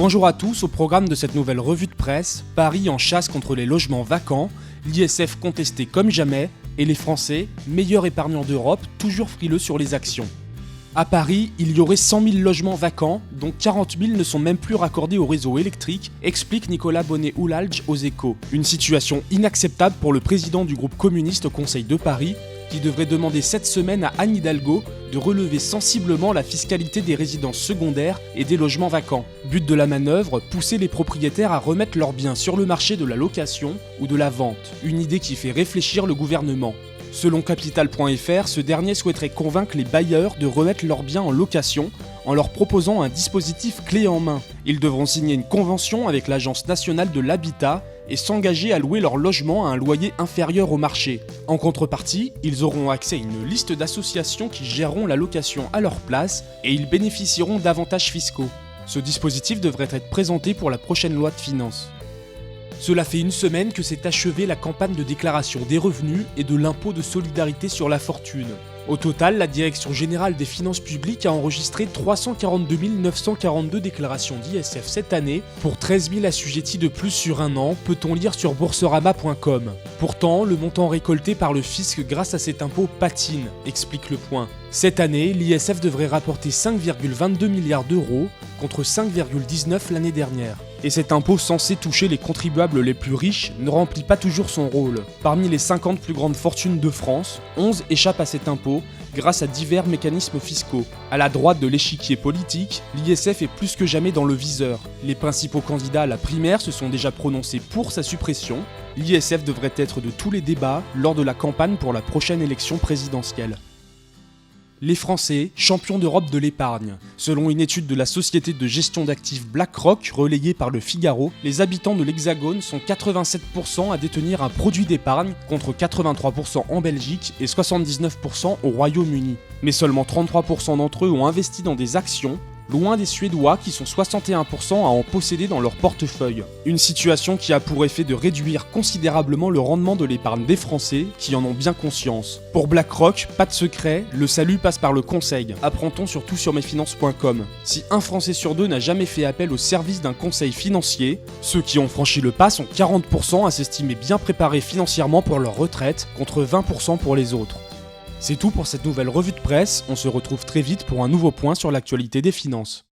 Bonjour à tous, au programme de cette nouvelle revue de presse, Paris en chasse contre les logements vacants, l'ISF contesté comme jamais, et les Français, meilleurs épargnants d'Europe, toujours frileux sur les actions. À Paris, il y aurait 100 000 logements vacants, dont 40 000 ne sont même plus raccordés au réseau électrique, explique Nicolas Bonnet-Oulalge aux Échos. Une situation inacceptable pour le président du groupe communiste au Conseil de Paris, qui devrait demander cette semaine à Anne Hidalgo de relever sensiblement la fiscalité des résidences secondaires et des logements vacants. But de la manœuvre, pousser les propriétaires à remettre leurs biens sur le marché de la location ou de la vente. Une idée qui fait réfléchir le gouvernement. Selon Capital.fr, ce dernier souhaiterait convaincre les bailleurs de remettre leurs biens en location en leur proposant un dispositif clé en main. Ils devront signer une convention avec l'Agence nationale de l'habitat et s'engager à louer leur logement à un loyer inférieur au marché. En contrepartie, ils auront accès à une liste d'associations qui géreront la location à leur place et ils bénéficieront d'avantages fiscaux. Ce dispositif devrait être présenté pour la prochaine loi de finances. Cela fait une semaine que s'est achevée la campagne de déclaration des revenus et de l'impôt de solidarité sur la fortune. Au total, la Direction générale des finances publiques a enregistré 342 942 déclarations d'ISF cette année, pour 13 000 assujettis de plus sur un an, peut-on lire sur bourserama.com. Pourtant, le montant récolté par le fisc grâce à cet impôt patine, explique Le Point. Cette année, l'ISF devrait rapporter 5,22 milliards d'euros, contre 5,19 l'année dernière. Et cet impôt censé toucher les contribuables les plus riches ne remplit pas toujours son rôle. Parmi les 50 plus grandes fortunes de France, 11 échappent à cet impôt grâce à divers mécanismes fiscaux. À la droite de l'échiquier politique, l'ISF est plus que jamais dans le viseur. Les principaux candidats à la primaire se sont déjà prononcés pour sa suppression. L'ISF devrait être de tous les débats lors de la campagne pour la prochaine élection présidentielle. Les Français, champions d'Europe de l'épargne. Selon une étude de la société de gestion d'actifs BlackRock relayée par Le Figaro, les habitants de l'Hexagone sont 87% à détenir un produit d'épargne contre 83% en Belgique et 79% au Royaume-Uni. Mais seulement 33% d'entre eux ont investi dans des actions, loin des Suédois qui sont 61% à en posséder dans leur portefeuille. Une situation qui a pour effet de réduire considérablement le rendement de l'épargne des Français qui en ont bien conscience. Pour BlackRock, pas de secret, le salut passe par le conseil. Apprend-on surtout sur mesfinances.com. Si un Français sur deux n'a jamais fait appel au service d'un conseil financier, ceux qui ont franchi le pas sont 40% à s'estimer bien préparés financièrement pour leur retraite, contre 20% pour les autres. C'est tout pour cette nouvelle revue de presse, on se retrouve très vite pour un nouveau point sur l'actualité des finances.